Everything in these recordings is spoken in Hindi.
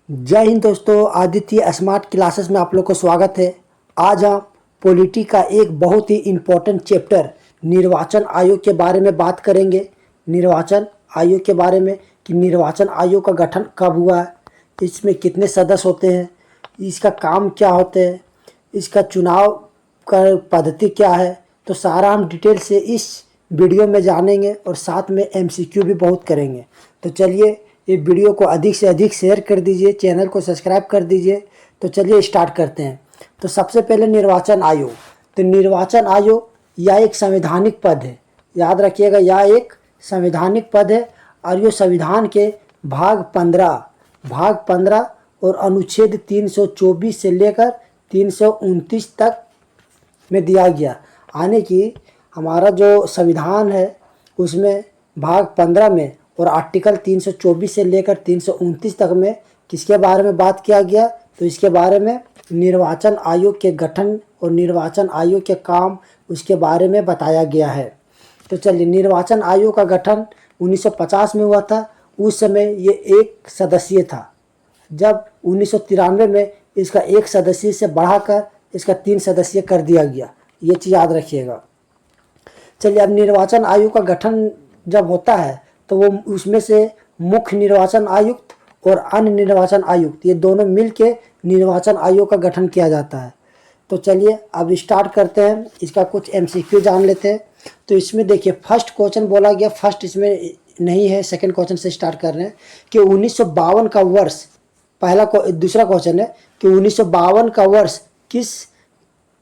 जय हिंद दोस्तों, आदित्य स्मार्ट क्लासेस में आप लोग को स्वागत है। आज हम पॉलिटी का एक बहुत ही इम्पोर्टेंट चैप्टर निर्वाचन आयोग के बारे में बात करेंगे। निर्वाचन आयोग के बारे में कि निर्वाचन आयोग का गठन कब हुआ है, इसमें कितने सदस्य होते हैं, इसका काम क्या होते हैं, इसका चुनाव का पद्धति क्या है। तो सारा हम डिटेल से इस वीडियो में जानेंगे और साथ में एमसीक्यू भी बहुत करेंगे। तो चलिए ये वीडियो को अधिक से अधिक शेयर कर दीजिए, चैनल को सब्सक्राइब कर दीजिए। तो चलिए स्टार्ट करते हैं। तो सबसे पहले निर्वाचन आयोग। तो निर्वाचन आयोग यह एक संवैधानिक पद है, याद रखिएगा, यह एक संवैधानिक पद है और ये संविधान के भाग 15 और अनुच्छेद 324 से लेकर 329 तक में दिया गया। यानी कि हमारा जो संविधान है उसमें भाग 15 में और आर्टिकल 324 से लेकर 329 तक में किसके बारे में बात किया गया, तो इसके बारे में निर्वाचन आयोग के गठन और निर्वाचन आयोग के काम उसके बारे में बताया गया है। तो चलिए, निर्वाचन आयोग का गठन 1950 में हुआ था। उस समय ये एक सदस्यीय था। जब 1993 में इसका एक सदस्य से बढ़ाकर इसका 3 सदस्यीय कर दिया गया। ये चीज़ याद रखिएगा। चलिए, अब निर्वाचन आयोग का गठन जब होता है तो वो उसमें से मुख्य निर्वाचन आयुक्त और अन्य निर्वाचन आयुक्त ये दोनों मिलके निर्वाचन आयोग का गठन किया जाता है। तो चलिए अब स्टार्ट करते हैं, इसका कुछ एमसीक्यू जान लेते हैं। तो इसमें देखिए फर्स्ट क्वेश्चन बोला गया, फर्स्ट इसमें नहीं है, सेकंड क्वेश्चन से स्टार्ट कर रहे हैं कि 1952 का वर्ष, दूसरा क्वेश्चन है कि 1952 का वर्ष किस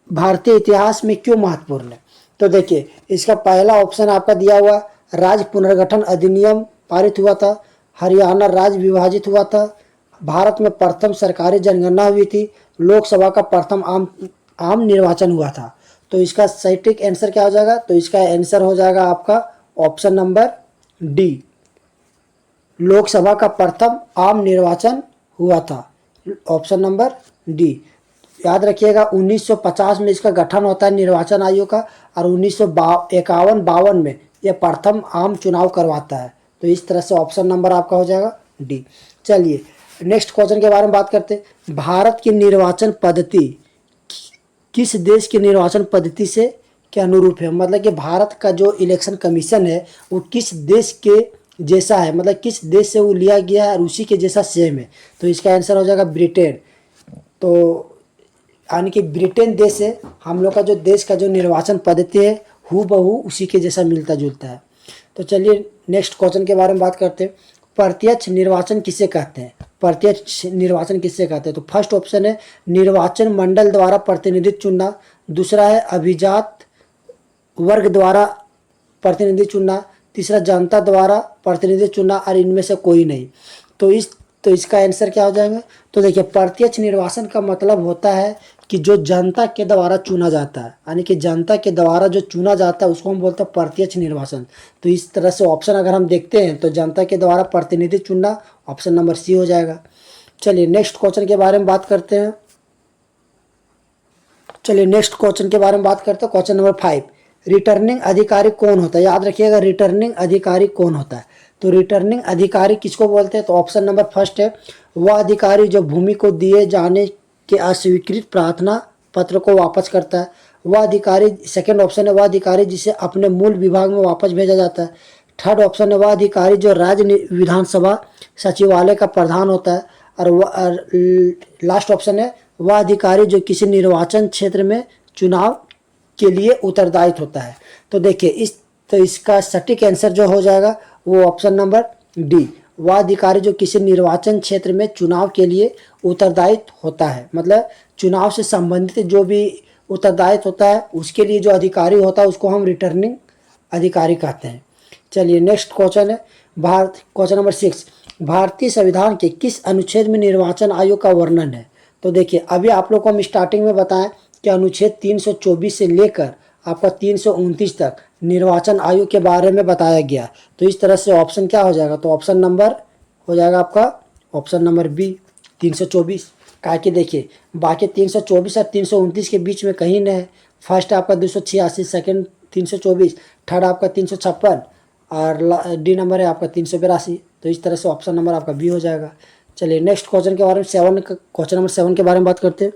भारतीय इतिहास में क्यों महत्वपूर्ण है। तो देखिए इसका पहला ऑप्शन आपका दिया हुआ, राज्य पुनर्गठन अधिनियम पारित हुआ था, हरियाणा राज्य विभाजित हुआ था, भारत में प्रथम सरकारी जनगणना हुई थी, लोकसभा का प्रथम आम निर्वाचन हुआ था। तो इसका सटीक आंसर क्या हो जाएगा, तो इसका आंसर हो जाएगा आपका ऑप्शन नंबर डी, लोकसभा का प्रथम आम निर्वाचन हुआ था, ऑप्शन नंबर डी। याद रखिएगा 1950 में इसका गठन होता है निर्वाचन आयोग का और 1951-52 में यह प्रथम आम चुनाव करवाता है। तो इस तरह से ऑप्शन नंबर आपका हो जाएगा डी। चलिए नेक्स्ट क्वेश्चन के बारे में बात करते हैं। भारत की निर्वाचन पद्धति किस देश की निर्वाचन पद्धति से के अनुरूप है, मतलब कि भारत का जो इलेक्शन कमीशन है वो किस देश के जैसा है, मतलब किस देश से वो लिया गया है और उसी के जैसा सेम है। तो इसका आंसर हो जाएगा ब्रिटेन। तो यानी कि ब्रिटेन देश से हम लोग का जो देश का जो निर्वाचन पद्धति है हूबहू उसी के जैसा मिलता जुलता है। तो चलिए नेक्स्ट क्वेश्चन के बारे में बात करते हैं। प्रत्यक्ष निर्वाचन किसे कहते हैं, प्रत्यक्ष निर्वाचन किसे कहते हैं। तो फर्स्ट ऑप्शन है निर्वाचन मंडल द्वारा प्रतिनिधित्व चुनना, दूसरा है अभिजात वर्ग द्वारा प्रतिनिधि चुनना, तीसरा जनता द्वारा प्रतिनिधि चुनना और इनमें से कोई नहीं। तो इसका आंसर क्या हो जाएगा, तो देखिए प्रत्यक्ष निर्वाचन का मतलब होता है कि जो जनता के द्वारा चुना जाता है, यानी कि जनता के द्वारा जो चुना जाता है उसको हम बोलते हैं प्रत्यक्ष निर्वाचन। तो इस तरह से ऑप्शन अगर हम देखते हैं तो जनता के द्वारा प्रतिनिधि चुनना ऑप्शन नंबर सी हो जाएगा। चलिए नेक्स्ट क्वेश्चन के बारे में बात करते हैं। क्वेश्चन नंबर 5, रिटर्निंग अधिकारी कौन होता है। याद रखिएगा रिटर्निंग अधिकारी कौन होता है। तो रिटर्निंग अधिकारी किसको बोलते हैं, तो ऑप्शन नंबर फर्स्ट है वह अधिकारी जो भूमि को दिए जाने के अस्वीकृत प्रार्थना पत्र को वापस करता है। वह अधिकारी, सेकंड ऑप्शन है वह अधिकारी जिसे अपने मूल विभाग में वापस भेजा जाता है। थर्ड ऑप्शन है वह अधिकारी जो राज्य विधानसभा सचिवालय का प्रधान होता है। और लास्ट ऑप्शन है वह अधिकारी जो किसी निर्वाचन क्षेत्र में चुनाव के लिए उत्तरदायित्व होता है। तो देखिए इसका सटीक आंसर जो हो जाएगा वो ऑप्शन नंबर डी, वह अधिकारी जो किसी निर्वाचन क्षेत्र में चुनाव के लिए उत्तरदायित्व होता है, मतलब चुनाव से संबंधित जो भी उत्तरदायित्व होता है उसके लिए जो अधिकारी होता है उसको हम रिटर्निंग अधिकारी कहते हैं। चलिए नेक्स्ट क्वेश्चन है क्वेश्चन नंबर 6, भारतीय संविधान के किस अनुच्छेद में निर्वाचन आयोग का वर्णन है। तो देखिए अभी आप लोग को हम स्टार्टिंग में बताएं कि अनुच्छेद 324 से लेकर आपका 329 तक निर्वाचन आयोग के बारे में बताया गया। तो इस तरह से ऑप्शन क्या हो जाएगा, तो ऑप्शन नंबर हो जाएगा आपका ऑप्शन नंबर बी 324। क्या कि देखिए बाकी 324 और 329 के बीच में कहीं नहीं है। फर्स्ट आपका 286, सेकंड 324, थर्ड आपका 356 और डी नंबर है आपका 382। तो इस तरह से ऑप्शन नंबर आपका बी हो जाएगा। चलिए नेक्स्ट क्वेश्चन के बारे में क्वेश्चन नंबर 7 के बारे में बात करते हैं।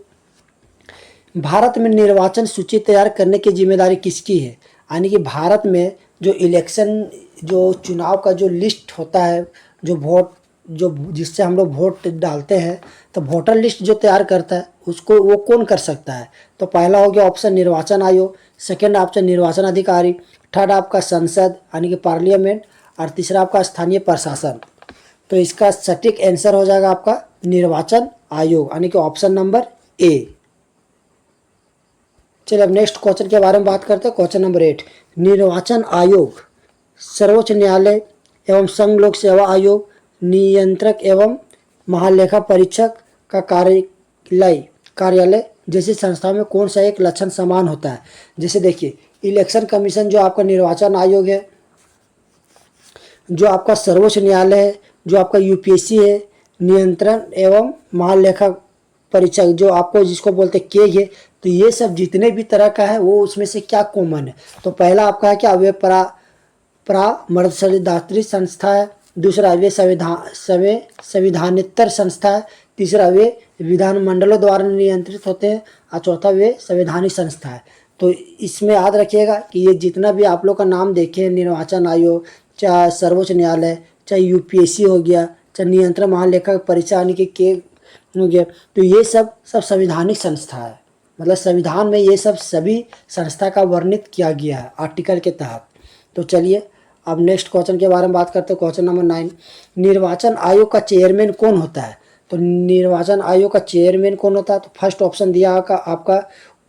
भारत में निर्वाचन सूची तैयार करने की जिम्मेदारी किसकी है? यानी कि भारत में जो इलेक्शन जो चुनाव का जो लिस्ट होता है, जो वोट जो जिससे हम लोग वोट डालते हैं, तो वोटर लिस्ट जो तैयार करता है उसको वो कौन कर सकता है? तो पहला हो गया ऑप्शन निर्वाचन आयोग, सेकंड ऑप्शन निर्वाचन अधिकारी, थर्ड आपका संसद यानी कि पार्लियामेंट, और तीसरा आपका स्थानीय प्रशासन। तो इसका सटीक आंसर हो जाएगा आपका निर्वाचन आयोग यानी कि ऑप्शन नंबर ए। चलिए अब नेक्स्ट क्वेश्चन के बारे में बात करते हैं। क्वेश्चन नंबर 8, निर्वाचन आयोग सर्वोच्च न्यायालय एवं संघ लोक सेवा आयोग, नियंत्रक एवं महालेखा परीक्षक का कार्यालय जैसी संस्थाओं में कौन सा एक लक्षण समान होता है? जैसे देखिए, इलेक्शन कमीशन जो आपका निर्वाचन आयोग है, जो आपका सर्वोच्च न्यायालय है, जो आपका यूपीएससी है, नियंत्रण एवं महालेखा परीक्षक जो आपको जिसको बोलते केग है, तो ये सब जितने भी तरह का है वो उसमें से क्या कॉमन है? तो पहला आपका है क्या, वे परामर्शदात्री संस्था है, दूसरा वे संविधानेतर संस्था है, तीसरा वे विधानमंडलों द्वारा नियंत्रित होते हैं, और चौथा वे संवैधानिक संस्था है। तो इसमें याद रखिएगा कि ये जितना भी आप लोग का नाम देखे, निर्वाचन आयोग, चाहे सर्वोच्च न्यायालय, चाहे यूपीएससी हो गया, चाहे नियंत्रण महालेखा परीक्षा यानी कि के हो गया, तो ये सब संवैधानिक संस्था है। मतलब संविधान में ये सब सभी संस्था का वर्णित किया गया है आर्टिकल के तहत। तो चलिए अब नेक्स्ट क्वेश्चन के बारे में बात करते हैं। क्वेश्चन नंबर 9, निर्वाचन आयोग का चेयरमैन कौन होता है? तो निर्वाचन आयोग का चेयरमैन कौन होता है? तो फर्स्ट ऑप्शन दिया आपका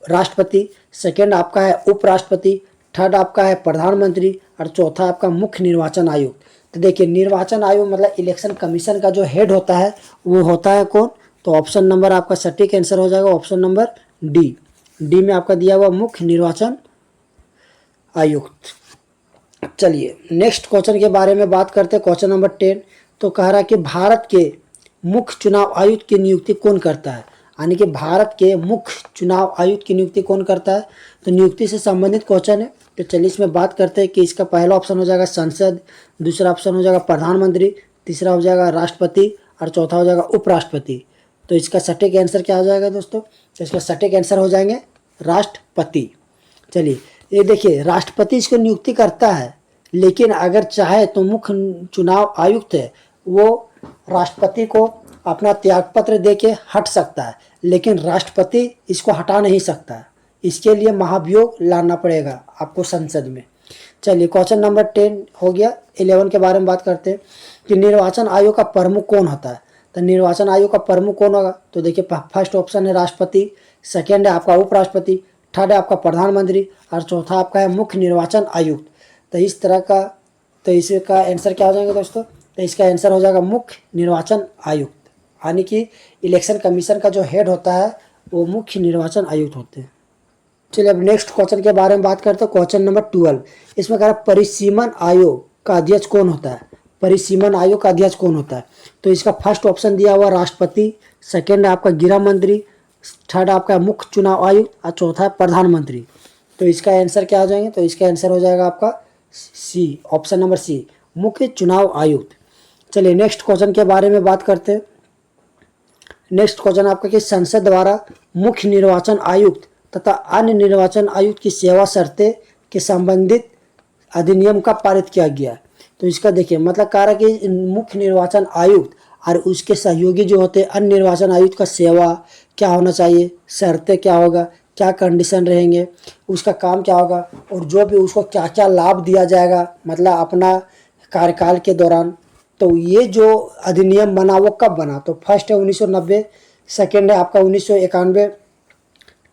राष्ट्रपति, सेकंड आपका है उपराष्ट्रपति, थर्ड आपका है प्रधानमंत्री, और चौथा आपका मुख्य निर्वाचन आयुक्त। तो देखिए, निर्वाचन आयोग मतलब इलेक्शन कमीशन का जो हेड होता है वो होता है कौन? तो ऑप्शन नंबर आपका सटीक आंसर हो जाएगा ऑप्शन नंबर डी। डी में आपका दिया हुआ मुख्य निर्वाचन आयुक्त। चलिए नेक्स्ट क्वेश्चन के बारे में बात करते हैं। क्वेश्चन नंबर 10, तो कह रहा है कि भारत के मुख्य चुनाव आयुक्त की नियुक्ति कौन करता है? यानी कि भारत के मुख्य चुनाव आयुक्त की नियुक्ति कौन करता है? तो नियुक्ति से संबंधित क्वेश्चन है। तो चलिए इसमें बात करते हैं कि इसका पहला ऑप्शन हो जाएगा संसद, दूसरा ऑप्शन हो जाएगा प्रधानमंत्री, तीसरा हो जाएगा राष्ट्रपति, और चौथा हो जाएगा उपराष्ट्रपति। तो इसका सटीक आंसर क्या हो जाएगा दोस्तों? तो इसका सटीक आंसर हो जाएंगे राष्ट्रपति। चलिए ये देखिए, राष्ट्रपति इसको नियुक्ति करता है, लेकिन अगर चाहे तो मुख्य चुनाव आयुक्त है वो राष्ट्रपति को अपना त्यागपत्र दे के हट सकता है, लेकिन राष्ट्रपति इसको हटा नहीं सकता। इसके लिए महाभियोग लाना पड़ेगा आपको संसद में। चलिए क्वेश्चन नंबर 10 हो गया। 11 के बारे में बात करते हैं कि निर्वाचन आयोग का प्रमुख कौन होता है? तो निर्वाचन आयोग का प्रमुख कौन होगा? तो देखिए, फर्स्ट ऑप्शन है राष्ट्रपति, सेकेंड है आपका उपराष्ट्रपति, थर्ड है आपका प्रधानमंत्री, और चौथा आपका है मुख्य निर्वाचन आयुक्त। तो इस तरह का, तो इसका आंसर क्या हो जाएगा दोस्तों? तो इसका आंसर हो जाएगा मुख्य निर्वाचन आयुक्त, यानी कि इलेक्शन कमीशन का जो हेड होता है वो मुख्य निर्वाचन आयुक्त होते हैं। चलिए अब नेक्स्ट क्वेश्चन के बारे में बात करते हैं। क्वेश्चन नंबर 12, इसमें कह रहा है परिसीमन आयोग का अध्यक्ष कौन होता है? परिसीमन आयोग का अध्यक्ष कौन होता है? तो इसका फर्स्ट ऑप्शन दिया हुआ राष्ट्रपति, सेकेंड है आपका गृह मंत्री, थर्ड आपका मुख्य चुनाव आयुक्त, और चौथा है प्रधानमंत्री। तो इसका आंसर क्या हो जाएंगे? तो इसका आंसर हो जाएगा आपका सी, ऑप्शन नंबर सी, मुख्य चुनाव आयुक्त। चलिए नेक्स्ट क्वेश्चन के बारे में बात करते हैं। नेक्स्ट क्वेश्चन आपका कि संसद द्वारा मुख्य निर्वाचन आयुक्त तथा अन्य निर्वाचन आयुक्त की सेवा शर्तें के संबंधित अधिनियम का पारित किया गया। तो इसका देखिए मतलब कह रहा है कि मुख्य निर्वाचन आयुक्त और उसके सहयोगी जो होते हैं अन्य निर्वाचन आयुक्त का सेवा क्या होना चाहिए, शर्तें क्या होगा, क्या कंडीशन रहेंगे, उसका काम क्या होगा, और जो भी उसको क्या क्या लाभ दिया जाएगा मतलब अपना कार्यकाल के दौरान। तो ये जो अधिनियम बना वो कब बना? तो फर्स्ट है 1990, सेकेंड है आपका 1991,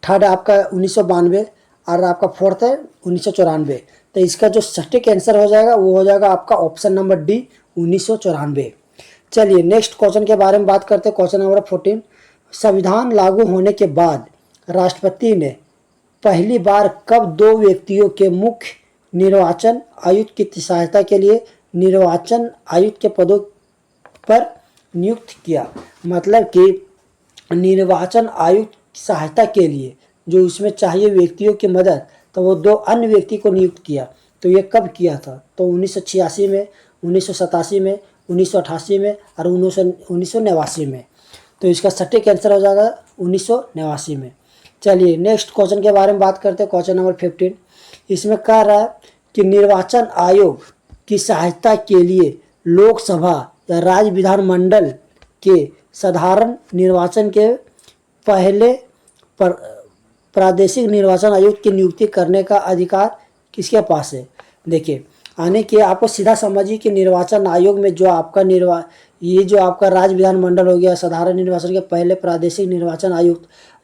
थर्ड है आपका 1992, और आपका फोर्थ है 1994। तो इसका जो सटीक आंसर हो जाएगा वो हो जाएगा आपका ऑप्शन नंबर डी, 1994। चलिए नेक्स्ट क्वेश्चन के बारे में बात करते हैं। क्वेश्चन नंबर 14, संविधान लागू होने के बाद राष्ट्रपति ने पहली बार कब दो व्यक्तियों के मुख्य निर्वाचन आयुक्त की सहायता के लिए निर्वाचन आयुक्त के पदों पर नियुक्त किया? मतलब कि निर्वाचन आयुक्त की सहायता के लिए जो उसमें चाहिए व्यक्तियों की मदद, तो वो दो अन्य व्यक्ति को नियुक्त किया। तो ये कब किया था? तो 1986 में, 1987 में, 1988 में और 1989 में। तो इसका सटीक आंसर हो जाएगा 1989 में। चलिए नेक्स्ट क्वेश्चन के बारे में बात करते हैं, क्वेश्चन नंबर 15। इसमें कह रहा है कि निर्वाचन आयोग की सहायता के लिए लोकसभा या राज्य विधानमंडल के साधारण निर्वाचन के पहले प्रादेशिक निर्वाचन आयुक्त की नियुक्ति करने का अधिकार किसके पास है। देखिए आने के आपको सीधा समझिए कि निर्वाचन आयोग में जो आपका ये जो आपका राज्य विधानमंडल हो गया, साधारण निर्वाचन के पहले प्रादेशिक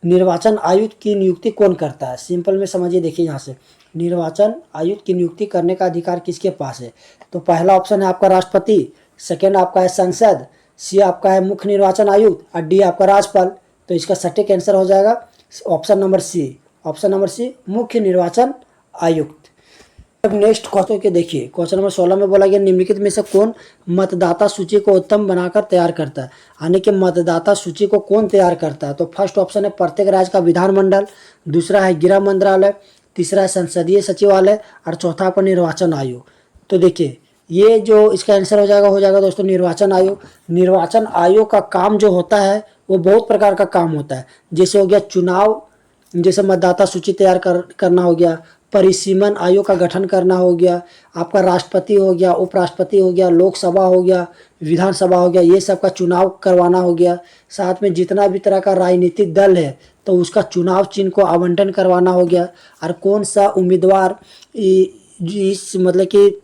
निर्वाचन आयुक्त की नियुक्ति कौन करता है। सिंपल में समझिए, देखिए यहाँ से निर्वाचन आयुक्त की नियुक्ति करने का अधिकार किसके पास है। तो पहला ऑप्शन है आपका राष्ट्रपति, सेकेंड आपका है संसद, सी आपका है मुख्य निर्वाचन आयुक्त और डी आपका राज्यपाल। तो इसका सटीक आंसर हो जाएगा ऑप्शन नंबर सी, मुख्य निर्वाचन आयुक्त। अब नेक्स्ट क्वेश्चन के देखिए, क्वेश्चन नंबर 16 में बोला गया निम्नलिखित में से कौन मतदाता सूची को उत्तम बनाकर तैयार करता है। यानी कि मतदाता सूची को कौन तैयार करता है। तो फर्स्ट ऑप्शन है प्रत्येक राज्य का विधानमंडल, दूसरा है गृह मंत्रालय, तीसरा है संसदीय सचिवालय और चौथा पर निर्वाचन आयोग। तो देखिए ये जो इसका आंसर हो जाएगा दोस्तों निर्वाचन आयोग। निर्वाचन आयोग का काम जो होता है वो बहुत प्रकार का काम होता है, जैसे हो गया चुनाव, जैसे मतदाता सूची तैयार करना हो गया, परिसीमन आयोग का गठन करना हो गया, आपका राष्ट्रपति हो गया, उपराष्ट्रपति हो गया, लोकसभा हो गया, विधानसभा हो गया, ये सब का चुनाव करवाना हो गया। साथ में जितना भी तरह का राजनीतिक दल है तो उसका चुनाव चिन्ह को आवंटन करवाना हो गया, और कौन सा उम्मीदवार इस मतलब कि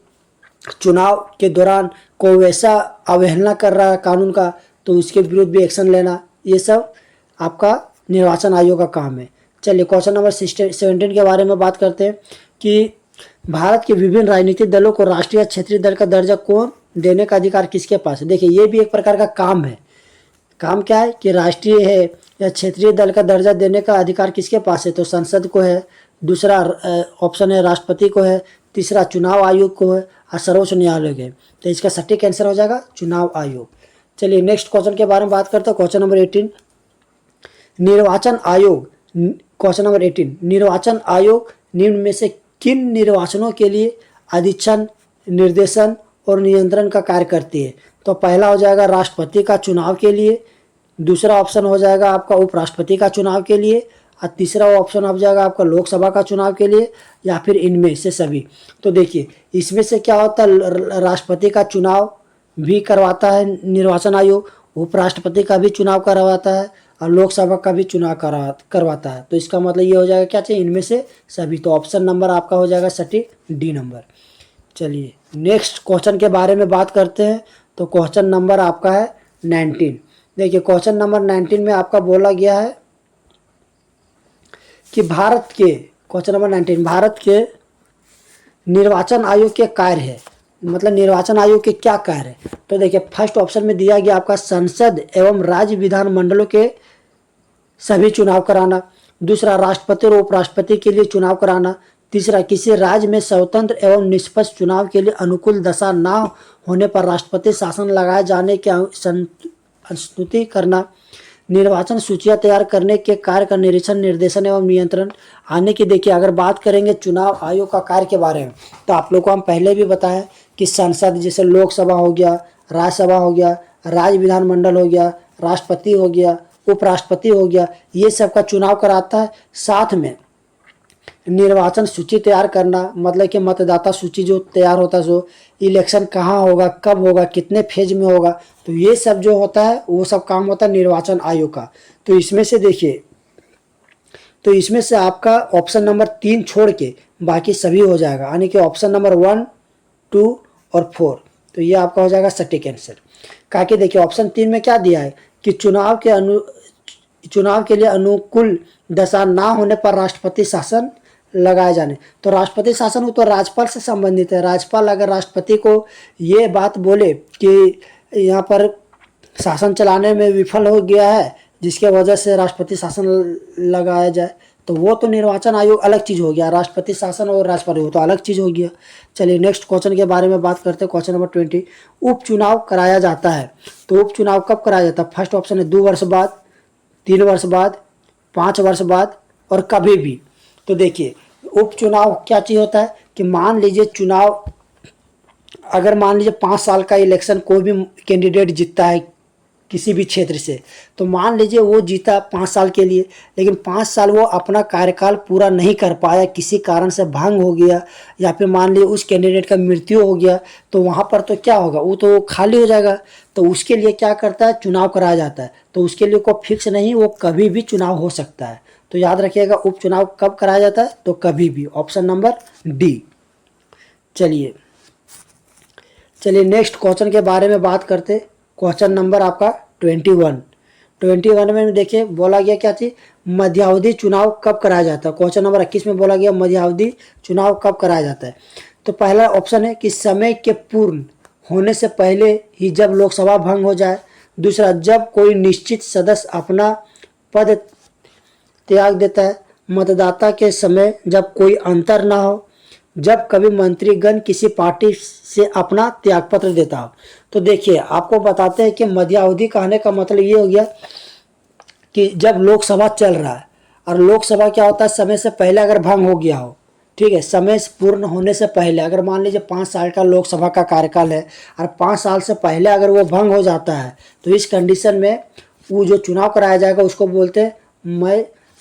चुनाव के दौरान कोई वैसा अवहेलना कर रहा है कानून का तो उसके विरुद्ध भी एक्शन लेना, ये सब आपका निर्वाचन आयोग का काम है। चलिए क्वेश्चन नंबर 17 के बारे में बात करते हैं कि भारत के विभिन्न राजनीतिक दलों को राष्ट्रीय क्षेत्रीय दल का दर्जा कौन देने का अधिकार किसके पास है। देखिए ये भी एक प्रकार का काम है। काम क्या है कि राष्ट्रीय है या क्षेत्रीय दल का दर्जा देने का अधिकार किसके पास है। तो संसद को है, दूसरा ऑप्शन है राष्ट्रपति को है, तीसरा चुनाव आयोग को है और सर्वोच्च न्यायालय है। तो इसका सटीक आंसर हो जाएगा चुनाव आयोग। चलिए नेक्स्ट क्वेश्चन के बारे में बात करते हैं, क्वेश्चन नंबर 18। निर्वाचन आयोग, क्वेश्चन नंबर 18, निर्वाचन आयोग निम्न में से किन निर्वाचनों के लिए अधीक्षण, निर्देशन और नियंत्रण का कार्य करती है। तो पहला हो जाएगा राष्ट्रपति का चुनाव के लिए, दूसरा ऑप्शन हो जाएगा आपका उपराष्ट्रपति का चुनाव के लिए और तीसरा ऑप्शन हो जाएगा आपका लोकसभा का चुनाव के लिए, या फिर इनमें से सभी। तो देखिए इसमें से क्या होता है, राष्ट्रपति का चुनाव भी करवाता है निर्वाचन आयोग, उपराष्ट्रपति का भी चुनाव करवाता है और लोकसभा का भी चुनाव करवाता है। तो इसका मतलब ये हो जाएगा क्या चाहिए, इनमें से सभी। तो ऑप्शन नंबर आपका हो जाएगा सटीक डी नंबर। चलिए नेक्स्ट क्वेश्चन के बारे में बात करते हैं। तो क्वेश्चन नंबर आपका है 19। देखिए क्वेश्चन नंबर 19 में आपका बोला गया है कि क्वेश्चन नंबर 19 भारत के निर्वाचन आयोग के कार्य है, मतलब निर्वाचन आयोग के क्या कार्य है। तो देखिए फर्स्ट ऑप्शन में दिया गया आपका संसद एवं राज्य विधानमंडलों के सभी चुनाव कराना, दूसरा राष्ट्रपति और उपराष्ट्रपति के लिए चुनाव कराना, तीसरा किसी राज्य में स्वतंत्र एवं निष्पक्ष चुनाव के लिए अनुकूल दशा न होने पर राष्ट्रपति शासन लगाए जाने की अनुस्तुति करना, निर्वाचन सूचियां तैयार करने के कार्य का निरीक्षण, निर्देशन एवं नियंत्रण। आने की देखिए अगर बात करेंगे चुनाव आयोग का कार्य के बारे में तो आप लोग को हम पहले भी बताएं कि संसद जैसे लोकसभा हो गया, राज्यसभा हो गया, राज्य विधानमंडल हो गया, राष्ट्रपति हो गया, उपराष्ट्रपति हो गया, ये सब का चुनाव कराता है। साथ में निर्वाचन सूची तैयार करना, मतलब कि मतदाता सूची जो तैयार होता है, सो इलेक्शन कहाँ होगा, कब होगा, कितने फेज में होगा, तो ये सब जो होता है वो सब काम होता है निर्वाचन आयोग का। तो इसमें से देखिए, तो इसमें से आपका ऑप्शन नंबर 3 छोड़ के बाकी सभी हो जाएगा, यानी कि ऑप्शन नंबर 1, 2 और 4। तो ये आपका हो जाएगा सटीक आंसर। काकि देखिए ऑप्शन 3 में क्या दिया है कि चुनाव के लिए अनुकूल दशा ना होने पर राष्ट्रपति शासन लगाए जाने। तो राष्ट्रपति शासन वो तो राज्यपाल से संबंधित है। राज्यपाल अगर राष्ट्रपति को ये बात बोले कि यहाँ पर शासन चलाने में विफल हो गया है जिसके वजह से राष्ट्रपति शासन लगाया जाए, तो वो तो निर्वाचन आयोग अलग चीज़ हो गया, राष्ट्रपति शासन और राज्यपाल वो तो अलग चीज़ हो गया। चलिए नेक्स्ट क्वेश्चन के बारे में बात करते हैं, क्वेश्चन नंबर 20। उपचुनाव कराया जाता है, तो उपचुनाव कब कराया जाता है। फर्स्ट ऑप्शन है 2 वर्ष बाद, 3 वर्ष बाद, 5 वर्ष बाद और कभी भी। तो देखिए उपचुनाव क्या चीज़ होता है कि मान लीजिए चुनाव अगर मान लीजिए 5 साल का इलेक्शन कोई भी कैंडिडेट जीतता है किसी भी क्षेत्र से, तो मान लीजिए वो जीता 5 साल के लिए, लेकिन 5 साल वो अपना कार्यकाल पूरा नहीं कर पाया, किसी कारण से भंग हो गया, या फिर मान लीजिए उस कैंडिडेट का मृत्यु हो गया, तो वहाँ पर तो क्या होगा, वो तो खाली हो जाएगा। तो उसके लिए क्या करता है, चुनाव कराया जाता है। तो उसके लिए कोई फिक्स नहीं, वो कभी भी चुनाव हो सकता है। तो याद रखिएगा, उपचुनाव कब कराया जाता है, तो कभी भी। Option number D. चलिए नेक्स्ट क्वेश्चन के बारे में बात करते। क्वेश्चन नंबर आपका 21 में देखिए बोला गया क्या चीज, मध्यावधि चुनाव कब कराया जाता है। क्वेश्चन नंबर 21 में बोला गया मध्यावधि चुनाव कब कराया जाता है। तो पहला ऑप्शन है कि समय के पूर्ण होने से पहले ही, जब लोकसभा भंग हो जाए। दूसरा, जब कोई निश्चित सदस्य अपना पद त्याग देता है। मतदाता के समय जब कोई अंतर ना हो। जब कभी मंत्रीगण किसी पार्टी से अपना त्यागपत्र देता हो। तो देखिए आपको बताते हैं कि मध्यावधि कहने का मतलब ये हो गया कि जब लोकसभा चल रहा है, और लोकसभा क्या होता है, समय से पहले अगर भंग हो गया हो, ठीक है, समय पूर्ण होने से पहले, अगर मान लीजिए 5 साल का लोकसभा का कार्यकाल है और 5 साल से पहले अगर वो भंग हो जाता है, तो इस कंडीशन में वो जो चुनाव कराया जाएगा उसको बोलते हैं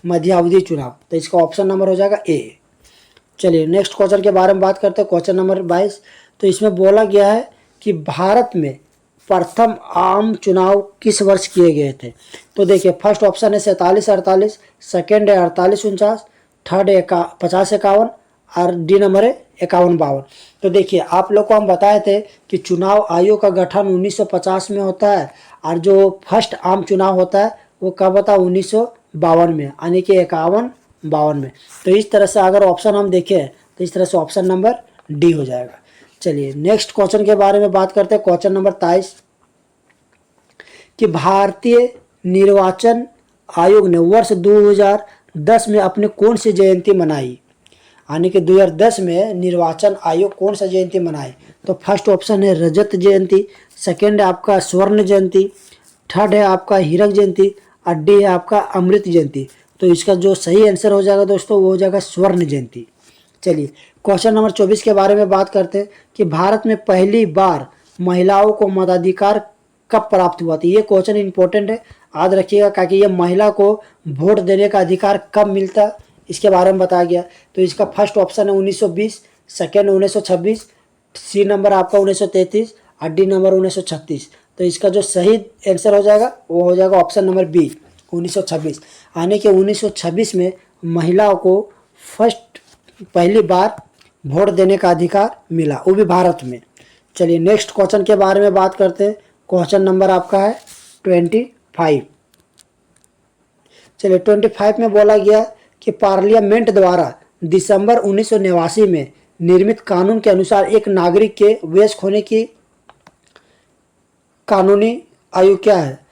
मध्यावधि चुनाव। तो इसका ऑप्शन नंबर हो जाएगा ए। चलिए नेक्स्ट क्वेश्चन के बारे में बात करते हैं। Question number 22। तो इसमें बोला गया है कि भारत में प्रथम आम चुनाव किस वर्ष किए गए थे। तो देखिए फर्स्ट ऑप्शन है 47-48, सेकेंड है 48-49, थर्ड है 50-51, और डी नंबर है 51-52। तो देखिए आप लोग को हम बताए थे कि चुनाव आयोग का गठन 1950 में होता है, और जो फर्स्ट आम चुनाव होता है वो कब होता है, 1952 में, यानी कि 51-52 में। तो इस तरह से अगर ऑप्शन हम देखें तो इस तरह से ऑप्शन नंबर डी हो जाएगा। चलिए नेक्स्ट क्वेश्चन के बारे में बात करते हैं। क्वेश्चन नंबर 23 कि भारतीय निर्वाचन आयोग ने वर्ष 2010 में अपनी कौन सी जयंती मनाई। यानी कि 2010 में निर्वाचन आयोग कौन सा जयंती मनाई। तो फर्स्ट ऑप्शन है रजत जयंती, सेकेंड है आपका स्वर्ण जयंती, थर्ड है आपका हीरक जयंती, और डी है आपका अमृत जयंती। तो इसका जो सही आंसर हो जाएगा दोस्तों वो हो जाएगा स्वर्ण जयंती। चलिए क्वेश्चन नंबर 24 के बारे में बात करते हैं कि भारत में पहली बार महिलाओं को मताधिकार कब प्राप्त हुआ। तो ये क्वेश्चन इंपॉर्टेंट है, याद रखिएगा, क्योंकि ये महिला को वोट देने का अधिकार कब मिलता है इसके बारे में बताया गया। तो इसका फर्स्ट ऑप्शन है 1920, सेकेंड 1926, सी नंबर आपका 1933, और डी नंबर 1936। तो इसका जो सही आंसर हो जाएगा वो हो जाएगा ऑप्शन नंबर बी 1926। यानी कि 1926 में महिलाओं को पहली बार वोट देने का अधिकार मिला, वो भी भारत में। चलिए नेक्स्ट क्वेश्चन के बारे में बात करते हैं। क्वेश्चन नंबर आपका है 25। चलिए 25 में बोला गया कि पार्लियामेंट द्वारा दिसंबर 1989 में निर्मित कानून के अनुसार एक नागरिक के वयस्क होने की कानूनी आयु क्या है।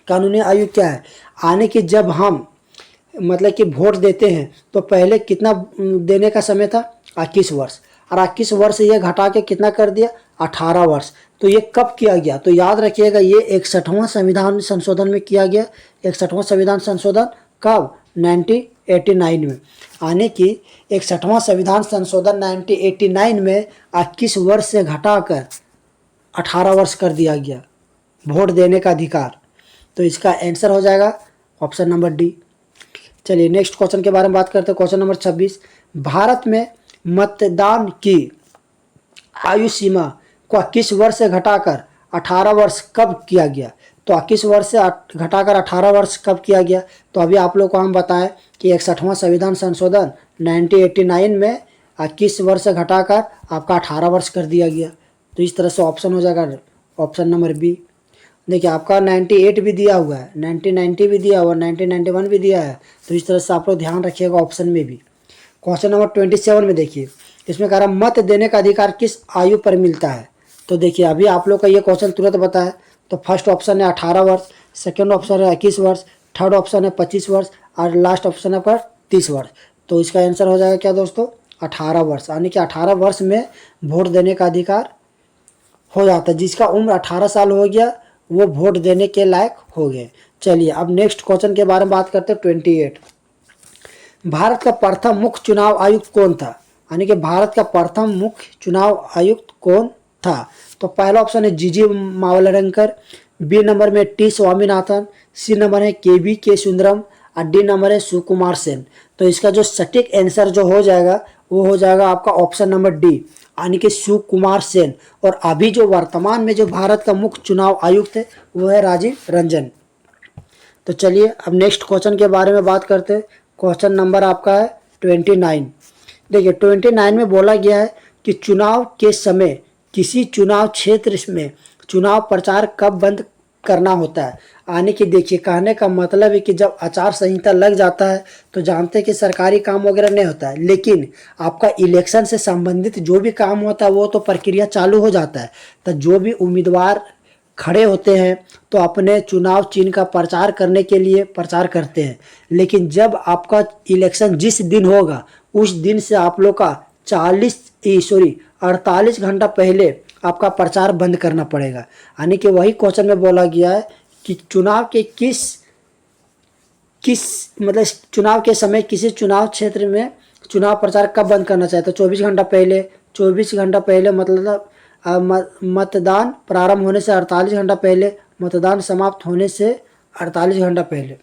कानूनी आयु क्या है, आने की जब हम मतलब कि वोट देते हैं तो पहले कितना देने का समय था, 21 वर्ष, और 21 वर्ष ये घटा के कितना कर दिया, 18 वर्ष। तो ये कब किया गया, तो याद रखिएगा ये 61वां संविधान संशोधन में किया गया। 61वां संविधान संशोधन कब, 1989 में। यानी कि 61वां संविधान संशोधन 1989 में 21 वर्ष से घटाकर 18 वर्ष कर दिया गया वोट देने का अधिकार। तो इसका आंसर हो जाएगा ऑप्शन नंबर डी। चलिए नेक्स्ट क्वेश्चन के बारे में बात करते हैं। क्वेश्चन नंबर 26, भारत में मतदान की आयु सीमा को 21 वर्ष से घटाकर 18 वर्ष कब किया गया। तो 21 वर्ष से घटाकर 18 वर्ष कब किया गया। तो अभी आप लोग को हम बताएं कि 61वां संविधान संशोधन 1989 में 21 वर्ष से घटाकर आपका 18 वर्ष कर दिया गया। तो इस तरह से ऑप्शन हो जाएगा ऑप्शन नंबर बी। देखिए आपका 98 भी दिया हुआ है, 1990 भी दिया हुआ है, 1991 भी दिया है। तो इस तरह से आप लोग ध्यान रखिएगा ऑप्शन में भी। क्वेश्चन नंबर 27 में देखिए, इसमें कह रहा मत देने का अधिकार किस आयु पर मिलता है। तो देखिए अभी आप लोग का ये क्वेश्चन तुरंत बताया। तो फर्स्ट ऑप्शन है 18 वर्ष, सेकेंड ऑप्शन है 21 वर्ष, थर्ड ऑप्शन है 25 वर्ष, और लास्ट ऑप्शन है आपका 30 वर्ष। तो इसका आंसर हो जाएगा क्या दोस्तों, 18 वर्ष। यानी कि 18 वर्ष में वोट देने का अधिकार हो जाता है। जिसका उम्र 18 साल हो गया वो वोट देने के लायक हो गए। चलिए अब नेक्स्ट क्वेश्चन के बारे में बात करते हैं 28। भारत का प्रथम मुख्य चुनाव आयुक्त कौन था। यानी कि भारत का प्रथम मुख्य चुनाव आयुक्त कौन था? तो पहला ऑप्शन है जीजी मावलंकर, बी नंबर में टी स्वामीनाथन, सी नंबर है केवी के सुंदरम और डी नंबर है सुकुमार सेन। तो इसका जो सटीक आंसर जो हो जाएगा वो हो जाएगा आपका ऑप्शन नंबर डी, यानी कि सुकुमार सेन। और अभी जो वर्तमान में जो भारत का मुख्य चुनाव आयुक्त है वो है राजीव रंजन। तो चलिए अब नेक्स्ट क्वेश्चन के बारे में बात करते हैं। क्वेश्चन नंबर आपका है 29। देखिए 29 में बोला गया है कि चुनाव के समय किसी चुनाव क्षेत्र में चुनाव प्रचार कब बंद करना होता है। यानी कि देखिए कहने का मतलब है कि जब आचार संहिता लग जाता है तो जानते हैं कि सरकारी काम वगैरह नहीं होता है, लेकिन आपका इलेक्शन से संबंधित जो भी काम होता है वो तो प्रक्रिया चालू हो जाता है। तो जो भी उम्मीदवार खड़े होते हैं तो अपने चुनाव चिन्ह का प्रचार करने के लिए प्रचार करते हैं, लेकिन जब आपका इलेक्शन जिस दिन होगा उस दिन से आप लोग का 48 घंटा पहले आपका प्रचार बंद करना पड़ेगा। यानी कि वही क्वेश्चन में बोला गया है कि चुनाव के किस मतलब चुनाव के समय किसी चुनाव क्षेत्र में चुनाव प्रचार कब बंद करना चाहिए। तो 24 घंटा पहले, 24 घंटा पहले मतलब मतदान प्रारंभ होने से 48 घंटा पहले, मतदान समाप्त होने से 48 घंटा पहले।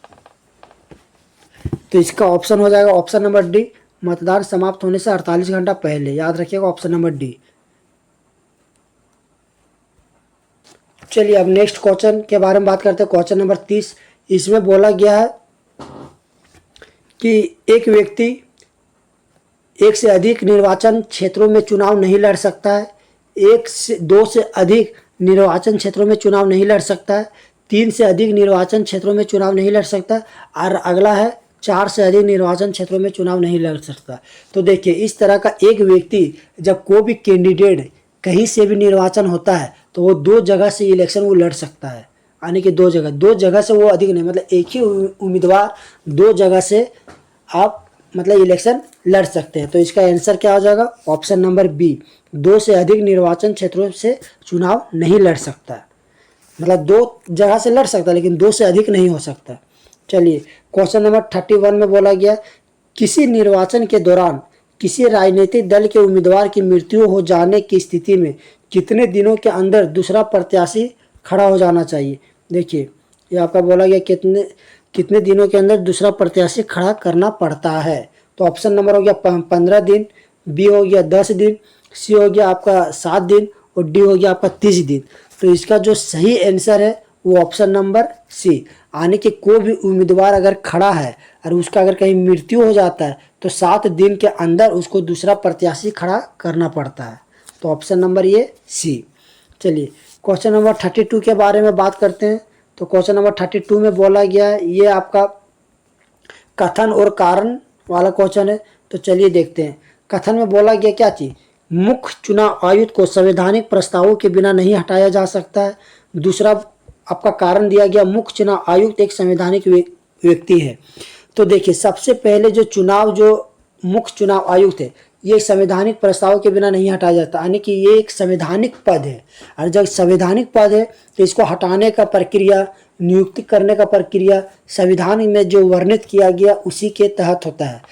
तो इसका ऑप्शन हो जाएगा ऑप्शन नंबर डी, मतदान समाप्त होने से 48 घंटा पहले। याद रखिएगा ऑप्शन नंबर डी। चलिए अब नेक्स्ट क्वेश्चन के बारे में बात करते हैं। Question number 30। इसमें बोला गया है कि एक व्यक्ति एक से अधिक निर्वाचन क्षेत्रों में चुनाव नहीं लड़ सकता है, दो से अधिक निर्वाचन क्षेत्रों में चुनाव नहीं लड़ सकता है, 3 से अधिक निर्वाचन क्षेत्रों में चुनाव नहीं लड़ सकता, और अगला है 4 से अधिक निर्वाचन क्षेत्रों में चुनाव नहीं लड़ सकता। तो देखिए इस तरह का एक व्यक्ति जब कोई भी कैंडिडेट कहीं से भी निर्वाचन होता है तो वो 2 जगह से इलेक्शन वो लड़ सकता है। यानी कि 2 जगह से वो अधिक नहीं, मतलब एक ही उम्मीदवार 2 जगह से आप मतलब इलेक्शन लड़ सकते हैं। तो इसका आंसर क्या हो जाएगा ऑप्शन नंबर बी, 2 से अधिक निर्वाचन क्षेत्रों से चुनाव नहीं लड़ सकता, मतलब 2 जगह से लड़ सकता है लेकिन 2 से अधिक नहीं हो सकता। चलिए क्वेश्चन नंबर 31 में बोला गया किसी निर्वाचन के दौरान किसी राजनीतिक दल के उम्मीदवार की मृत्यु हो जाने की स्थिति में कितने दिनों के अंदर दूसरा प्रत्याशी खड़ा हो जाना चाहिए। देखिए ये आपका बोला गया कितने दिनों के अंदर दूसरा प्रत्याशी खड़ा करना पड़ता है। तो ऑप्शन नंबर हो गया 15 दिन, बी हो गया 10 दिन, सी हो गया आपका 7 दिन और डी हो गया आपका 30 दिन। तो इसका जो सही आंसर है वो ऑप्शन नंबर सी, यानी कि कोई भी उम्मीदवार अगर खड़ा है और उसका अगर कहीं मृत्यु हो जाता है तो 7 दिन के अंदर उसको दूसरा प्रत्याशी खड़ा करना पड़ता है। तो ऑप्शन नंबर ये सी। चलिए क्वेश्चन नंबर 32 के बारे में बात करते हैं। तो क्वेश्चन नंबर 32 में बोला गया है, ये आपका कथन और कारण वाला क्वेश्चन है। तो चलिए देखते हैं। कथन में बोला गया क्या चीज़, मुख्य चुनाव आयुक्त को संवैधानिक प्रस्तावों के बिना नहीं हटाया जा सकता है। दूसरा आपका कारण दिया गया मुख्य चुनाव आयुक्त एक संवैधानिक व्यक्ति है। तो देखिए सबसे पहले जो मुख्य चुनाव आयुक्त है ये संवैधानिक प्रस्ताव के बिना नहीं हटाया जाता, यानी कि ये एक संवैधानिक पद है। और जब संवैधानिक पद है तो इसको हटाने का प्रक्रिया, नियुक्ति करने का प्रक्रिया संविधान में जो वर्णित किया गया उसी के तहत होता है।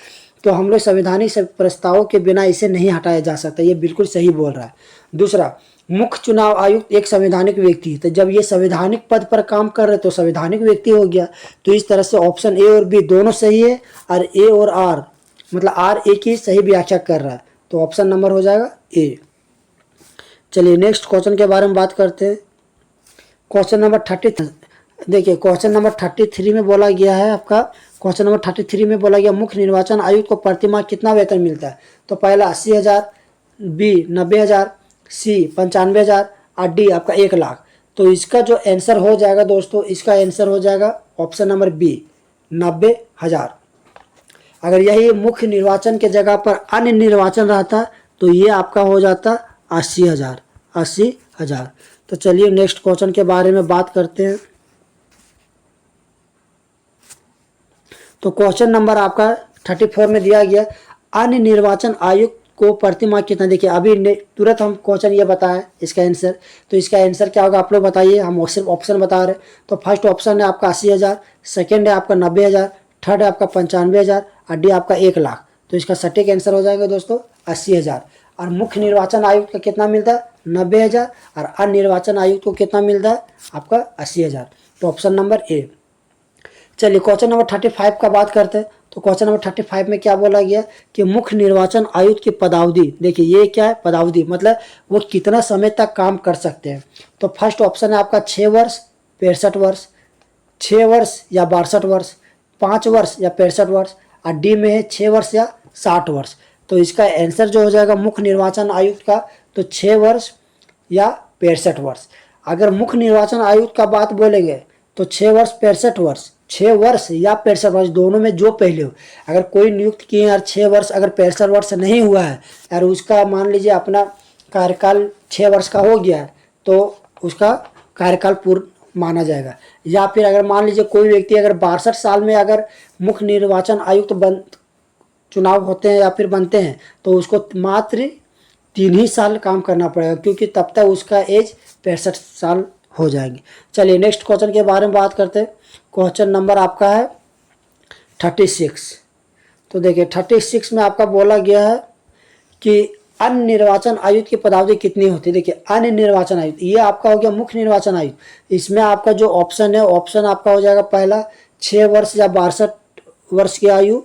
तो हम लोग संवैधानिक प्रस्तावों के बिना इसे नहीं हटाया जा सकता, ये बिल्कुल सही बोल रहा है। दूसरा मुख्य चुनाव आयुक्त एक संवैधानिक व्यक्ति है, तो जब ये संवैधानिक पद पर काम कर रहे तो संवैधानिक व्यक्ति हो गया। तो इस तरह से ऑप्शन ए और बी दोनों सही है, और ए और आर मतलब आर ए की सही व्याख्या कर रहा है। तो ऑप्शन नंबर हो जाएगा ए। चलिए नेक्स्ट क्वेश्चन के बारे में बात करते हैं। Question number 33। देखिए क्वेश्चन नंबर 33 में बोला गया है आपका, क्वेश्चन नंबर 33 में बोला गया मुख्य निर्वाचन आयुक्त को प्रतिमाह कितना वेतन मिलता है। तो पहला 80,000, बी 90,000, सी 95,000 और डी आपका 1 लाख। तो इसका जो आंसर हो जाएगा दोस्तों, इसका आंसर हो जाएगा ऑप्शन नंबर बी 90,000। अगर यही मुख्य निर्वाचन के जगह पर अन्य निर्वाचन रहता तो ये आपका हो जाता 80,000। तो चलिए नेक्स्ट क्वेश्चन के बारे में बात करते हैं। तो क्वेश्चन नंबर आपका 34 में दिया गया अन्य निर्वाचन आयुक्त को प्रतिमाह कितना। देखिए अभी तुरंत हम क्वेश्चन ये बताएं इसका आंसर, तो इसका आंसर क्या होगा आप लोग बताइए, हम सिर्फ ऑप्शन बता रहे। तो फर्स्ट ऑप्शन है आपका 80,000, सेकेंड है आपका 90,000, थर्ड है आपका 95,000 और डी आपका 1 लाख। तो इसका सटीक आंसर हो जाएगा दोस्तों 80,000। और मुख्य निर्वाचन आयुक्त का कितना मिलता है? 90,000। और अन्य निर्वाचन आयुक्त को कितना मिलता है? आपका 80,000। तो ऑप्शन नंबर ए। चलिए क्वेश्चन नंबर 35 का बात करते हैं। तो क्वेश्चन नंबर 35 में क्या बोला गया कि मुख्य निर्वाचन आयुक्त की पदावधि, देखिए ये क्या है? पदावधि मतलब वो कितना समय तक काम कर सकते हैं। तो फर्स्ट ऑप्शन है आपका 6 वर्ष, 65 वर्ष, 6 वर्ष या 62 वर्ष, 5 वर्ष या 65 वर्ष, और डी में है 6 वर्ष या 60 वर्ष। तो इसका आंसर जो हो जाएगा मुख्य निर्वाचन आयुक्त का, तो 6 वर्ष या 65 वर्ष। अगर मुख्य निर्वाचन आयुक्त का बात बोलेंगे तो 6 वर्ष 65 वर्ष, 6 वर्ष या 65 वर्ष दोनों में जो पहले हो। अगर कोई नियुक्त किए यार 6 वर्ष अगर 65 वर्ष नहीं हुआ है यार, उसका मान लीजिए अपना कार्यकाल 6 वर्ष का हो गया है तो उसका कार्यकाल पूर्ण माना जाएगा। या फिर अगर मान लीजिए कोई व्यक्ति अगर 62 साल में अगर मुख्य निर्वाचन आयुक्त चुनाव होते हैं या फिर बनते हैं तो उसको मात्र 3 ही साल काम करना पड़ेगा, क्योंकि तब तक उसका एज 65 साल हो जाएंगे। चलिए नेक्स्ट क्वेश्चन के बारे में बात करते हैं। क्वेश्चन नंबर आपका है 36। तो देखिए 36 में आपका बोला गया है कि अन्य निर्वाचन आयुक्त की पदावधि कितनी होती है। देखिए अन्य निर्वाचन आयुक्त, ये आपका हो गया मुख्य निर्वाचन आयुक्त। इसमें आपका जो ऑप्शन है, ऑप्शन आपका हो जाएगा पहला 6 वर्ष या 62 वर्ष की आयु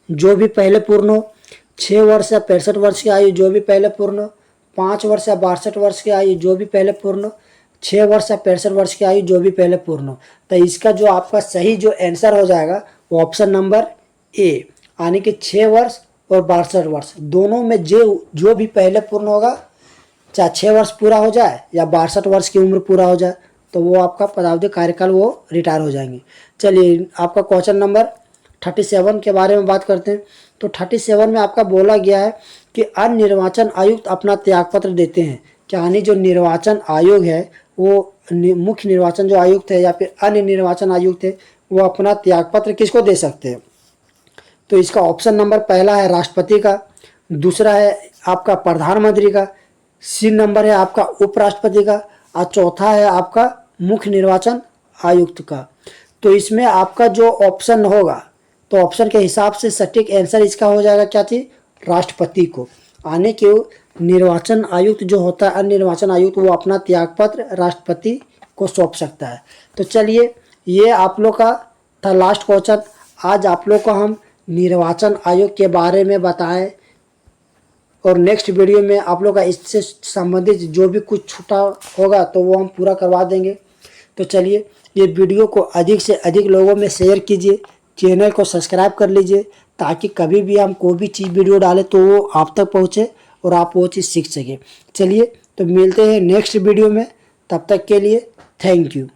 जो भी पहले पूर्ण हो, 6 वर्ष या 65 वर्ष की आयु जो भी पहले पूर्ण हो, 5 वर्ष या 62 वर्ष की आयु जो भी पहले पूर्ण हो, 6 वर्ष या 65 वर्ष की आयु जो भी पहले पूर्ण हो। तो इसका जो आपका सही जो आंसर हो जाएगा वो ऑप्शन नंबर ए, यानी कि 6 वर्ष और 62 वर्ष दोनों में जो भी पहले पूर्ण होगा, चाहे 6 वर्ष पूरा हो जाए या 62 वर्ष की उम्र पूरा हो जाए, तो वो आपका पदावधि कार्यकाल वो रिटायर हो जाएंगे। चलिए आपका क्वेश्चन नंबर 37 के बारे में बात करते हैं। तो 37 में आपका बोला गया है कि अन्य निर्वाचन आयुक्त अपना त्यागपत्र देते हैं। यानी जो निर्वाचन आयोग है वो मुख्य निर्वाचन जो आयुक्त है या फिर अन्य निर्वाचन आयुक्त है वो अपना त्यागपत्र किसको दे सकते हैं। तो इसका ऑप्शन नंबर पहला है राष्ट्रपति का, दूसरा है आपका प्रधानमंत्री का, सी नंबर है आपका उपराष्ट्रपति का, और चौथा है आपका मुख्य निर्वाचन आयुक्त का। तो इसमें आपका जो ऑप्शन होगा तो ऑप्शन के हिसाब से सटीक आंसर इसका हो जाएगा क्या चीज़? राष्ट्रपति को। आने के निर्वाचन आयुक्त जो होता है अन्य निर्वाचन आयुक्त वो अपना त्यागपत्र राष्ट्रपति को सौंप सकता है। तो चलिए ये आप लोग का था लास्ट क्वेश्चन। आज आप लोग को हम निर्वाचन आयोग के बारे में बताएं और नेक्स्ट वीडियो में आप लोग का इससे संबंधित जो भी कुछ छूटा होगा तो वो हम पूरा करवा देंगे। तो चलिए ये वीडियो को अधिक से अधिक लोगों में शेयर कीजिए, चैनल को सब्सक्राइब कर लीजिए ताकि कभी भी हम कोई भी चीज़ वीडियो डालें तो वो आप तक पहुँचे और आप वो चीज़ सीख सकें। चलिए तो मिलते हैं नेक्स्ट वीडियो में, तब तक के लिए थैंक यू।